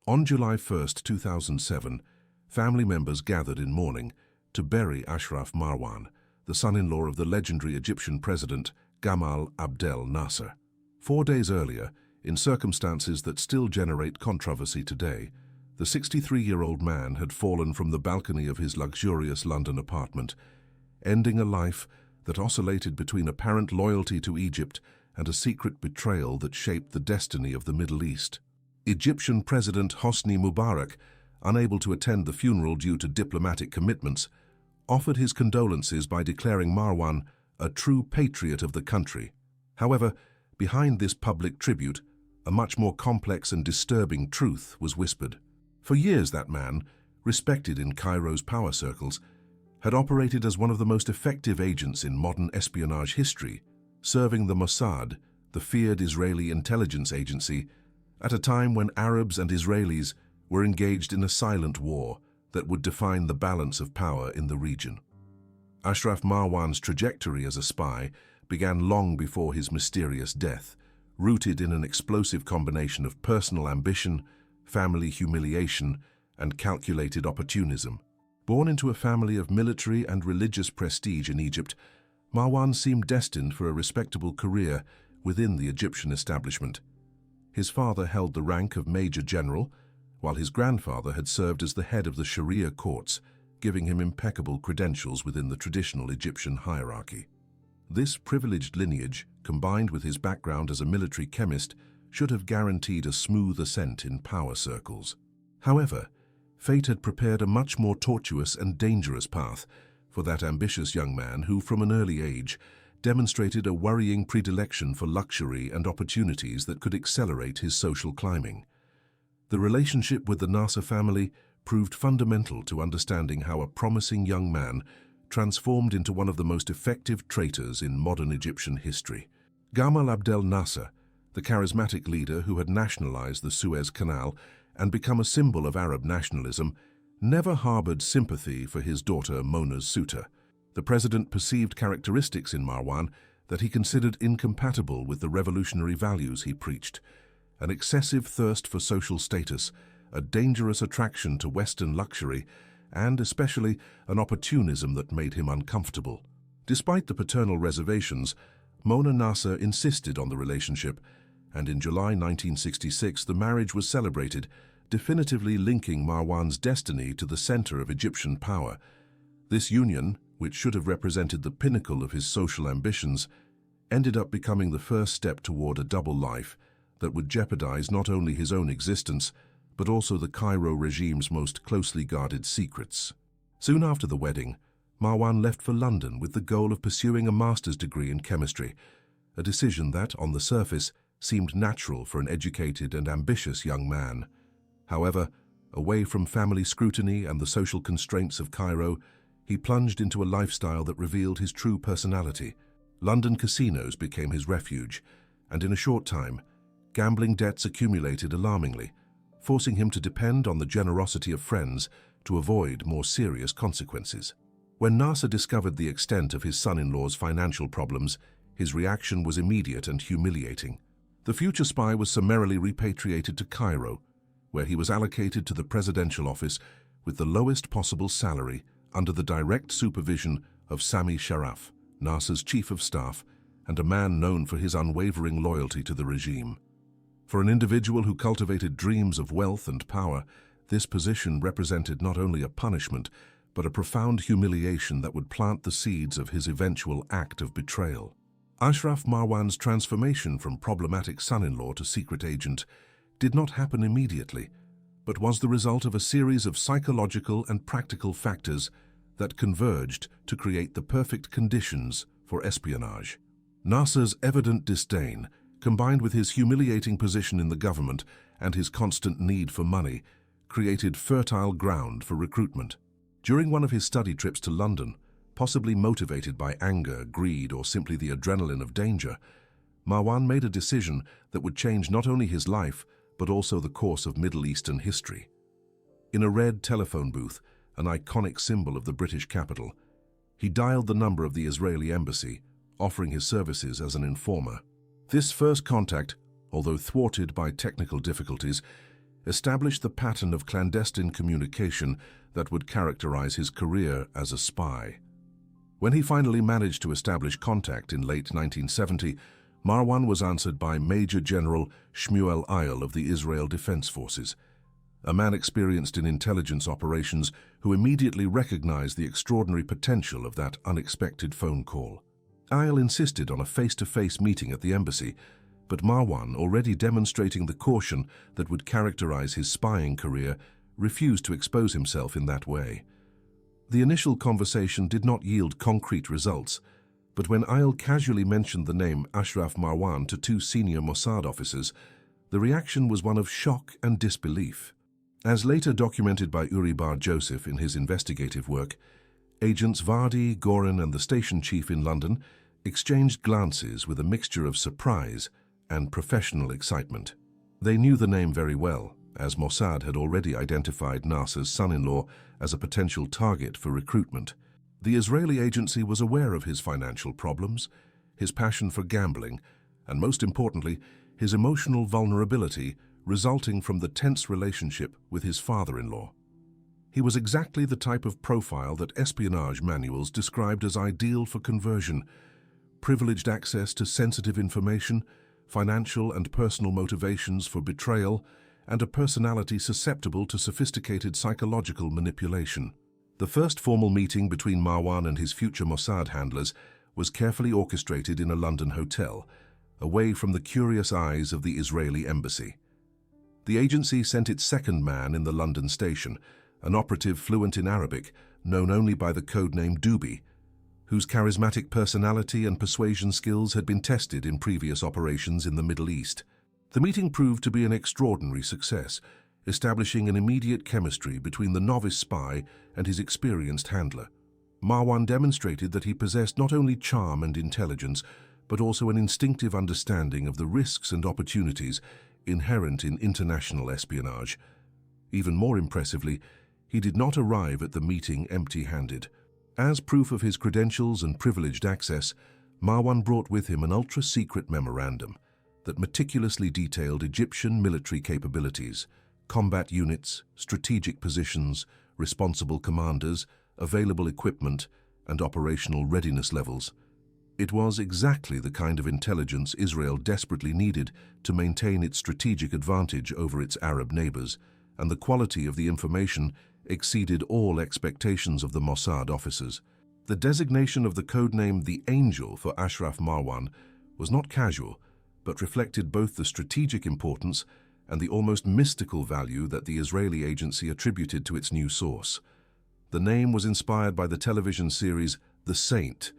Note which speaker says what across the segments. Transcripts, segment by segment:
Speaker 1: On July 1, 2007, family members gathered in mourning to bury Ashraf Marwan, the son-in-law of the legendary Egyptian president Gamal Abdel Nasser. 4 days earlier, in circumstances that still generate controversy today, the 63-year-old man had fallen from the balcony of his luxurious London apartment, ending a life that oscillated between apparent loyalty to Egypt and a secret betrayal that shaped the destiny of the Middle East. Egyptian President Hosni Mubarak, unable to attend the funeral due to diplomatic commitments, offered his condolences by declaring Marwan a true patriot of the country. However, behind this public tribute, a much more complex and disturbing truth was whispered. For years that man, respected in Cairo's power circles, had operated as one of the most effective agents in modern espionage history, serving the Mossad, the feared Israeli intelligence agency, at a time when Arabs and Israelis were engaged in a silent war that would define the balance of power in the region. Ashraf Marwan's trajectory as a spy began long before his mysterious death, rooted in an explosive combination of personal ambition, family humiliation, and calculated opportunism. Born into a family of military and religious prestige in Egypt, Marwan seemed destined for a respectable career within the Egyptian establishment. His father held the rank of Major General, while his grandfather had served as the head of the Sharia courts, giving him impeccable credentials within the traditional Egyptian hierarchy. This privileged lineage, combined with his background as a military chemist, should have guaranteed a smooth ascent in power circles. However, fate had prepared a much more tortuous and dangerous path for that ambitious young man who, from an early age, demonstrated a worrying predilection for luxury and opportunities that could accelerate his social climbing. The relationship with the Nasser family proved fundamental to understanding how a promising young man transformed into one of the most effective traitors in modern Egyptian history. Gamal Abdel Nasser, the charismatic leader who had nationalized the Suez Canal and become a symbol of Arab nationalism, never harbored sympathy for his daughter Mona's suitor. The president perceived characteristics in Marwan that he considered incompatible with the revolutionary values he preached: an excessive thirst for social status, a dangerous attraction to Western luxury, and especially an opportunism that made him uncomfortable. Despite the paternal reservations, Mona Nasser insisted on the relationship, and in July 1966 the marriage was celebrated, definitively linking Marwan's destiny to the center of Egyptian power. This union, which should have represented the pinnacle of his social ambitions, ended up becoming the first step toward a double life that would jeopardize not only his own existence, but also the Cairo regime's most closely guarded secrets. Soon after the wedding, Marwan left for London with the goal of pursuing a master's degree in chemistry, a decision that, on the surface, seemed natural for an educated and ambitious young man. However, away from family scrutiny and the social constraints of Cairo, he plunged into a lifestyle that revealed his true personality. London casinos became his refuge, and in a short time, gambling debts accumulated alarmingly, forcing him to depend on the generosity of friends to avoid more serious consequences. When Nasser discovered the extent of his son-in-law's financial problems, his reaction was immediate and humiliating. The future spy was summarily repatriated to Cairo, where he was allocated to the presidential office with the lowest possible salary under the direct supervision of Sami Sharaf, Nasser's chief of staff, and a man known for his unwavering loyalty to the regime. For an individual who cultivated dreams of wealth and power, this position represented not only a punishment, but a profound humiliation that would plant the seeds of his eventual act of betrayal. Ashraf Marwan's transformation from problematic son-in-law to secret agent did not happen immediately, but was the result of a series of psychological and practical factors that converged to create the perfect conditions for espionage. Nasser's evident disdain, combined with his humiliating position in the government and his constant need for money, created fertile ground for recruitment. During one of his study trips to London, possibly motivated by anger, greed, or simply the adrenaline of danger, Marwan made a decision that would change not only his life, but also the course of Middle Eastern history. In a red telephone booth, an iconic symbol of the British capital, he dialed the number of the Israeli embassy, offering his services as an informer. This first contact, although thwarted by technical difficulties, established the pattern of clandestine communication that would characterize his career as a spy. When he finally managed to establish contact in late 1970, Marwan was answered by Major General Shmuel Ayal of the Israel Defense Forces, a man experienced in intelligence operations who immediately recognized the extraordinary potential of that unexpected phone call. Ayal insisted on a face-to-face meeting at the embassy, but Marwan, already demonstrating the caution that would characterize his spying career, refused to expose himself in that way. The initial conversation did not yield concrete results, but when Ayal casually mentioned the name Ashraf Marwan to two senior Mossad officers, the reaction was one of shock and disbelief. As later documented by Uri Bar Joseph in his investigative work, agents Vardy, Goren and the station chief in London exchanged glances with a mixture of surprise and professional excitement. They knew the name very well, as Mossad had already identified Nasser's son-in-law as a potential target for recruitment. The Israeli agency was aware of his financial problems, his passion for gambling, and most importantly, his emotional vulnerability resulting from the tense relationship with his father-in-law. He was exactly the type of profile that espionage manuals described as ideal for conversion: privileged access to sensitive information, financial and personal motivations for betrayal, and a personality susceptible to sophisticated psychological manipulation. The first formal meeting between Marwan and his future Mossad handlers was carefully orchestrated in a London hotel, away from the curious eyes of the Israeli embassy. The agency sent its second man in the London station, an operative fluent in Arabic, known only by the codename Dubi, whose charismatic personality and persuasion skills had been tested in previous operations in the Middle East. The meeting proved to be an extraordinary success, establishing an immediate chemistry between the novice spy and his experienced handler. Marwan demonstrated that he possessed not only charm and intelligence, but also an instinctive understanding of the risks and opportunities inherent in international espionage. Even more impressively, he did not arrive at the meeting empty-handed. As proof of his credentials and privileged access, Marwan brought with him an ultra-secret memorandum that meticulously detailed Egyptian military capabilities, combat units, strategic positions, responsible commanders, available equipment, and operational readiness levels. It was exactly the kind of intelligence Israel desperately needed to maintain its strategic advantage over its Arab neighbors, and the quality of the information exceeded all expectations of the Mossad officers. The designation of the codename the Angel for Ashraf Marwan was not casual, but reflected both the strategic importance and the almost mystical value that the Israeli agency attributed to its new source. The name was inspired by the television series The Saint,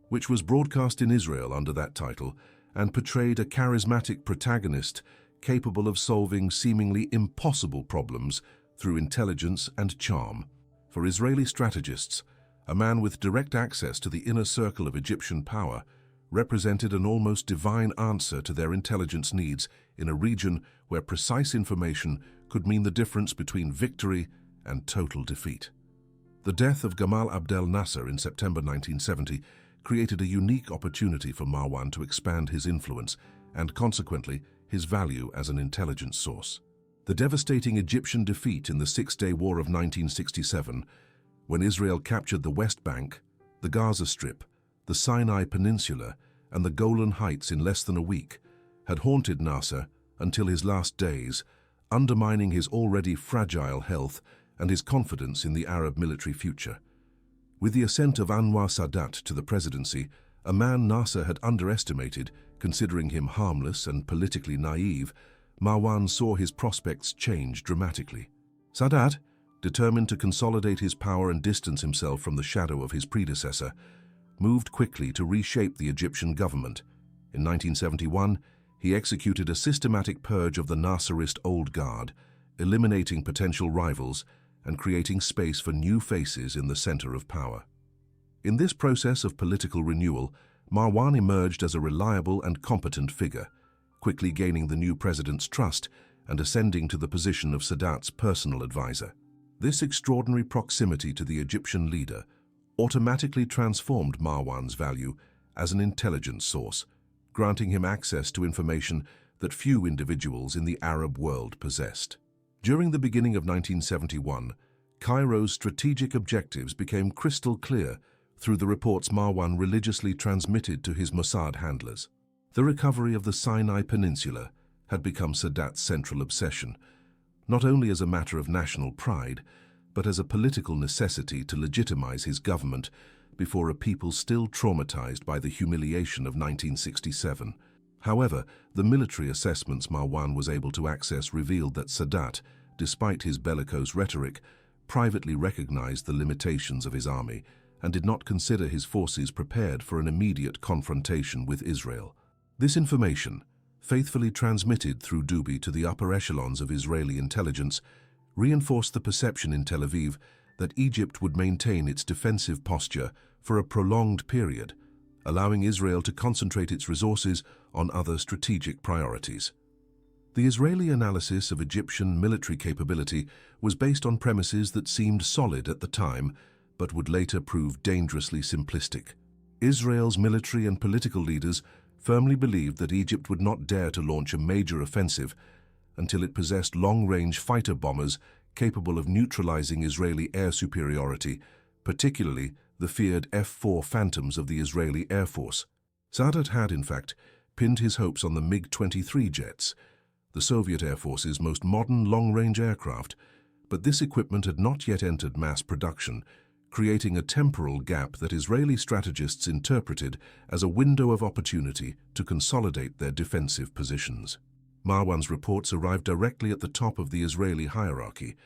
Speaker 1: which was broadcast in Israel under that title and portrayed a charismatic protagonist capable of solving seemingly impossible problems through intelligence and charm. For Israeli strategists, a man with direct access to the inner circle of Egyptian power represented an almost divine answer to their intelligence needs in a region where precise information could mean the difference between victory and total defeat. The death of Gamal Abdel Nasser in September 1970 created a unique opportunity for Marwan to expand his influence and, consequently, his value as an intelligence source. The devastating Egyptian defeat in the Six-Day War of 1967, when Israel captured the West Bank, the Gaza Strip, the Sinai Peninsula, and the Golan Heights in less than a week, had haunted Nasser until his last days, undermining his already fragile health and his confidence in the Arab military future. With the ascent of Anwar Sadat to the presidency, a man Nasser had underestimated, considering him harmless and politically naive, Marwan saw his prospects change dramatically. Sadat, determined to consolidate his power and distance himself from the shadow of his predecessor, moved quickly to reshape the Egyptian government. In 1971, he executed a systematic purge of the Nasserist old guard, eliminating potential rivals and creating space for new faces in the center of power. In this process of political renewal, Marwan emerged as a reliable and competent figure, quickly gaining the new president's trust and ascending to the position of Sadat's personal advisor. This extraordinary proximity to the Egyptian leader automatically transformed Marwan's value as an intelligence source, granting him access to information that few individuals in the Arab world possessed. During the beginning of 1971, Cairo's strategic objectives became crystal clear through the reports Marwan religiously transmitted to his Mossad handlers. The recovery of the Sinai Peninsula had become Sadat's central obsession, not only as a matter of national pride, but as a political necessity to legitimize his government before a people still traumatized by the humiliation of 1967. However, the military assessments Marwan was able to access revealed that Sadat, despite his bellicose rhetoric, privately recognized the limitations of his army and did not consider his forces prepared for an immediate confrontation with Israel. This information, faithfully transmitted through Dubi to the upper echelons of Israeli intelligence, reinforced the perception in Tel Aviv that Egypt would maintain its defensive posture for a prolonged period, allowing Israel to concentrate its resources on other strategic priorities. The Israeli analysis of Egyptian military capability was based on premises that seemed solid at the time, but would later prove dangerously simplistic. Israel's military and political leaders firmly believed that Egypt would not dare to launch a major offensive until it possessed long-range fighter bombers capable of neutralizing Israeli air superiority, particularly the feared F-4 Phantoms of the Israeli Air Force. Sadat had, in fact, pinned his hopes on the MiG-23 jets, the Soviet Air Force's most modern long-range aircraft, but this equipment had not yet entered mass production, creating a temporal gap that Israeli strategists interpreted as a window of opportunity to consolidate their defensive positions. Marwan's reports arrived directly at the top of the Israeli hierarchy,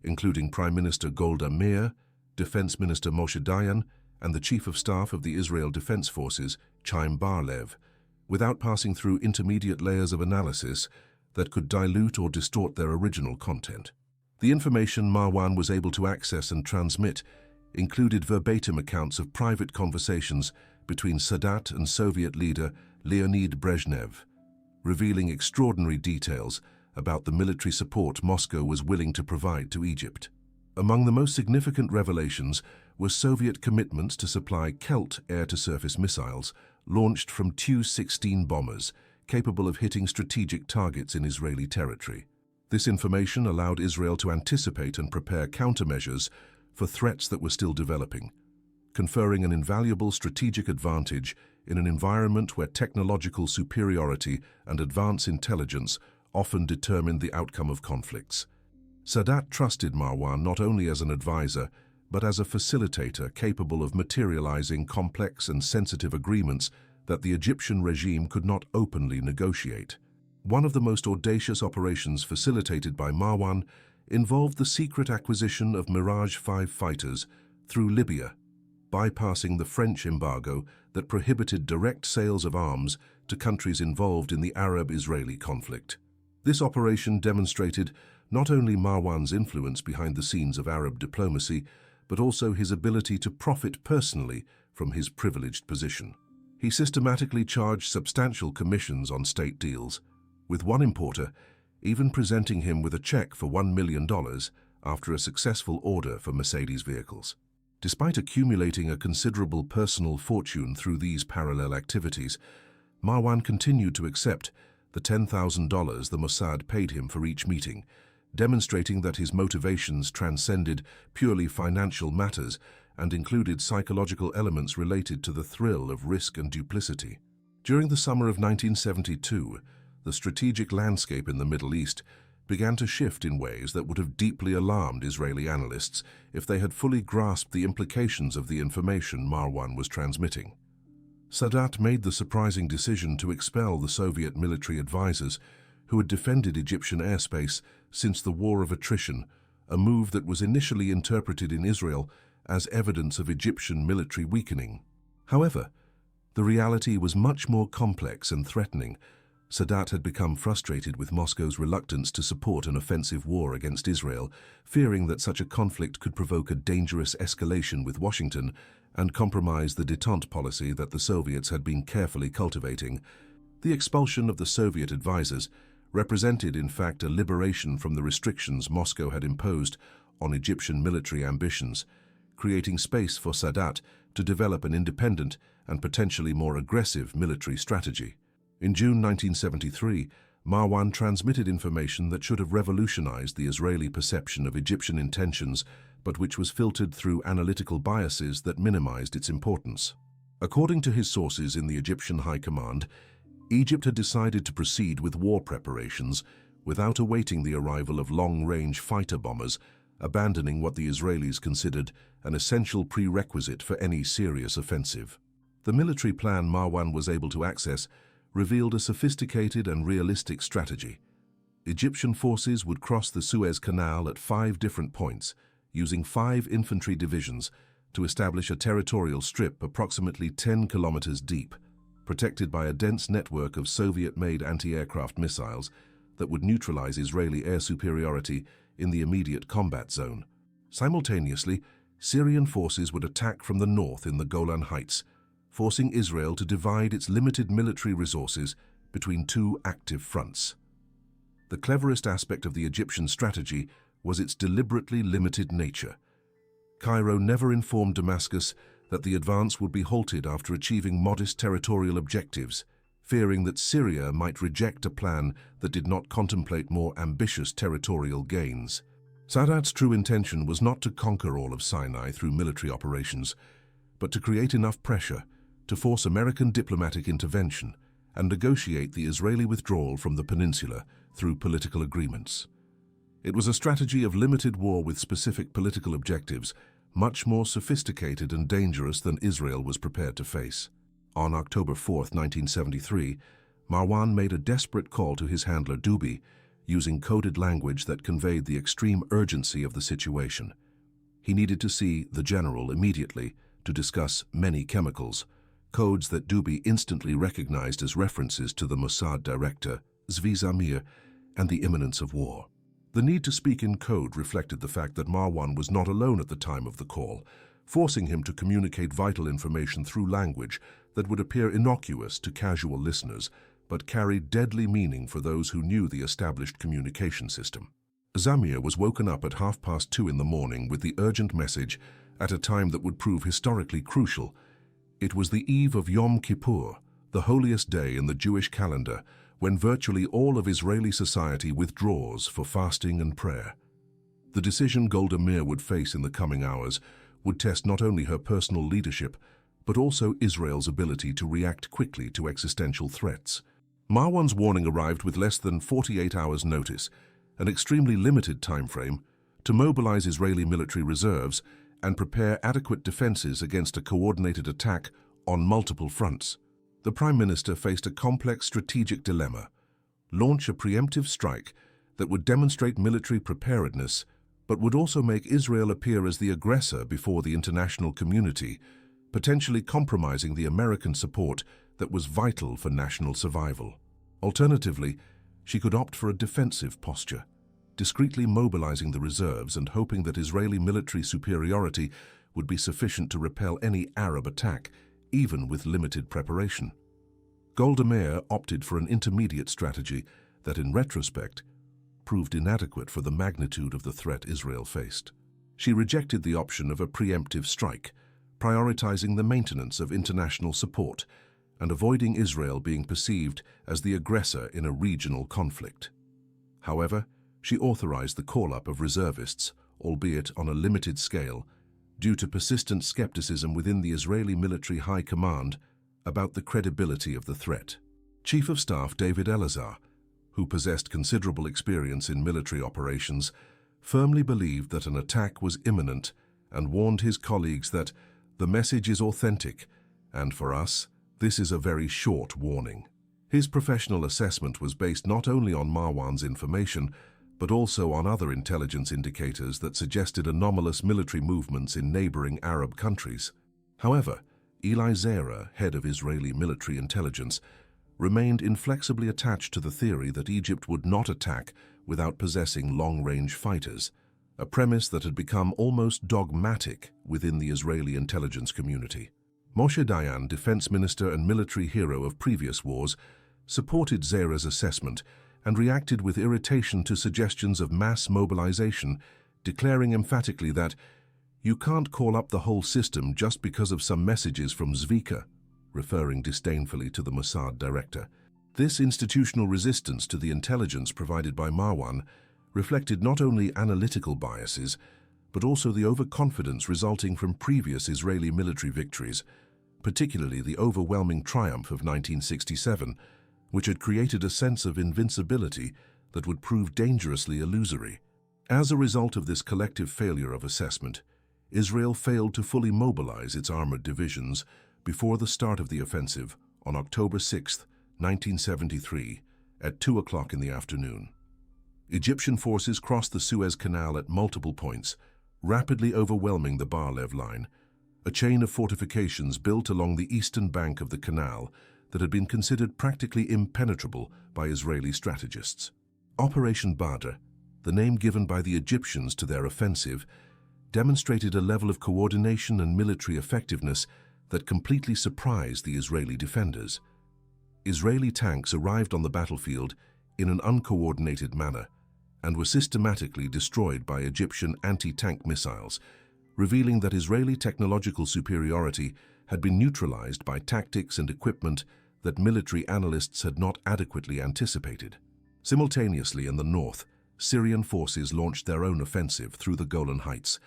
Speaker 1: including Prime Minister Golda Meir, Defense Minister Moshe Dayan, and the Chief of Staff of the Israel Defense Forces, Chaim Bar-Lev, without passing through intermediate layers of analysis that could dilute or distort their original content. The information Marwan was able to access and transmit included verbatim accounts of private conversations between Sadat and Soviet leader Leonid Brezhnev, revealing extraordinary details about the military support Moscow was willing to provide to Egypt. Among the most significant revelations were Soviet commitments to supply Kelt air-to-surface missiles launched from Tu-16 bombers, capable of hitting strategic targets in Israeli territory. This information allowed Israel to anticipate and prepare countermeasures for threats that were still developing, conferring an invaluable strategic advantage in an environment where technological superiority and advanced intelligence often determined the outcome of conflicts. Sadat trusted Marwan not only as an advisor, but as a facilitator capable of materializing complex and sensitive agreements that the Egyptian regime could not openly negotiate. One of the most audacious operations facilitated by Marwan involved the secret acquisition of Mirage 5 fighters through Libya, bypassing the French embargo that prohibited direct sales of arms to countries involved in the Arab-Israeli conflict. This operation demonstrated not only Marwan's influence behind the scenes of Arab diplomacy, but also his ability to profit personally from his privileged position. He systematically charged substantial commissions on state deals, with one importer even presenting him with a check for $1 million after a successful order for Mercedes vehicles. Despite accumulating a considerable personal fortune through these parallel activities, Marwan continued to accept the $10,000 the Mossad paid him for each meeting, demonstrating that his motivations transcended purely financial matters and included psychological elements related to the thrill of risk and duplicity. During the summer of 1972, the strategic landscape in the Middle East began to shift in ways that would have deeply alarmed Israeli analysts if they had fully grasped the implications of the information Marwan was transmitting. Sadat made the surprising decision to expel the Soviet military advisors who had defended Egyptian airspace since the War of Attrition, a move that was initially interpreted in Israel as evidence of Egyptian military weakening. However, the reality was much more complex and threatening. Sadat had become frustrated with Moscow's reluctance to support an offensive war against Israel, fearing that such a conflict could provoke a dangerous escalation with Washington and compromise the détente policy that the Soviets had been carefully cultivating. The expulsion of the Soviet advisors represented, in fact, a liberation from the restrictions Moscow had imposed on Egyptian military ambitions, creating space for Sadat to develop an independent and potentially more aggressive military strategy. In June 1973, Marwan transmitted information that should have revolutionized the Israeli perception of Egyptian intentions, but which was filtered through analytical biases that minimized its importance. According to his sources in the Egyptian High Command, Egypt had decided to proceed with war preparations without awaiting the arrival of long-range fighter bombers, abandoning what the Israelis considered an essential prerequisite for any serious offensive. The military plan Marwan was able to access revealed a sophisticated and realistic strategy. Egyptian forces would cross the Suez Canal at 5 different points, using 5 infantry divisions to establish a territorial strip approximately 10 kilometers deep, protected by a dense network of Soviet-made anti-aircraft missiles that would neutralize Israeli air superiority in the immediate combat zone. Simultaneously, Syrian forces would attack from the north in the Golan Heights, forcing Israel to divide its limited military resources between 2 active fronts. The cleverest aspect of the Egyptian strategy was its deliberately limited nature. Cairo never informed Damascus that the advance would be halted after achieving modest territorial objectives, fearing that Syria might reject a plan that did not contemplate more ambitious territorial gains. Sadat's true intention was not to conquer all of Sinai through military operations, but to create enough pressure to force American diplomatic intervention and negotiate the Israeli withdrawal from the peninsula through political agreements. It was a strategy of limited war with specific political objectives, much more sophisticated and dangerous than Israel was prepared to face. On October 4, 1973, Marwan made a desperate call to his handler Dubi, using coded language that conveyed the extreme urgency of the situation. He needed to see the general immediately to discuss many chemicals, codes that Dubi instantly recognized as references to the Mossad director, Zvi Zamir, and the imminence of war. The need to speak in code reflected the fact that Marwan was not alone at the time of the call, forcing him to communicate vital information through language that would appear innocuous to casual listeners, but carried deadly meaning for those who knew the established communication system. Zamir was woken up at 2:30 in the morning with the urgent message at a time that would prove historically crucial. It was the eve of Yom Kippur, the holiest day in the Jewish calendar, when virtually all of Israeli society withdraws for fasting and prayer. The decision Golda Meir would face in the coming hours would test not only her personal leadership, but also Israel's ability to react quickly to existential threats. Marwan's warning arrived with less than 48 hours' notice, an extremely limited time frame, to mobilize Israeli military reserves and prepare adequate defenses against a coordinated attack on multiple fronts. The Prime Minister faced a complex strategic dilemma: launch a preemptive strike that would demonstrate military preparedness, but would also make Israel appear as the aggressor before the international community, potentially compromising the American support that was vital for national survival. Alternatively, she could opt for a defensive posture, discreetly mobilizing the reserves and hoping that Israeli military superiority would be sufficient to repel any Arab attack, even with limited preparation. Golda Meir opted for an intermediate strategy that, in retrospect, proved inadequate for the magnitude of the threat Israel faced. She rejected the option of a preemptive strike, prioritizing the maintenance of international support and avoiding Israel being perceived as the aggressor in a regional conflict. However, she authorized the call-up of reservists, albeit on a limited scale, due to persistent skepticism within the Israeli military high command about the credibility of the threat. Chief of Staff David Elazar, who possessed considerable experience in military operations, firmly believed that an attack was imminent and warned his colleagues that the message is authentic, and for us, this is a very short warning. His professional assessment was based not only on Marwan's information, but also on other intelligence indicators that suggested anomalous military movements in neighboring Arab countries. However, Eli Zera, head of Israeli military intelligence, remained inflexibly attached to the theory that Egypt would not attack without possessing long-range fighters, a premise that had become almost dogmatic within the Israeli intelligence community. Moshe Dayan, defense minister and military hero of previous wars, supported Zera's assessment and reacted with irritation to suggestions of mass mobilization, declaring emphatically that "you can't call up the whole system just because of some messages from Zvika," referring disdainfully to the Mossad director. This institutional resistance to the intelligence provided by Marwan reflected not only analytical biases, but also the overconfidence resulting from previous Israeli military victories, particularly the overwhelming triumph of 1967, which had created a sense of invincibility that would prove dangerously illusory. As a result of this collective failure of assessment, Israel failed to fully mobilize its armored divisions before the start of the offensive on October 6, 1973, at 2 o'clock in the afternoon. Egyptian forces crossed the Suez Canal at multiple points, rapidly overwhelming the Bar-Lev line, a chain of fortifications built along the eastern bank of the canal that had been considered practically impenetrable by Israeli strategists. Operation Badr, the name given by the Egyptians to their offensive, demonstrated a level of coordination and military effectiveness that completely surprised the Israeli defenders. Israeli tanks arrived on the battlefield in an uncoordinated manner and were systematically destroyed by Egyptian anti-tank missiles, revealing that Israeli technological superiority had been neutralized by tactics and equipment that military analysts had not adequately anticipated. Simultaneously in the north, Syrian forces launched their own offensive through the Golan Heights,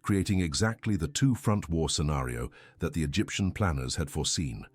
Speaker 1: creating exactly the two-front war scenario that the Egyptian planners had foreseen.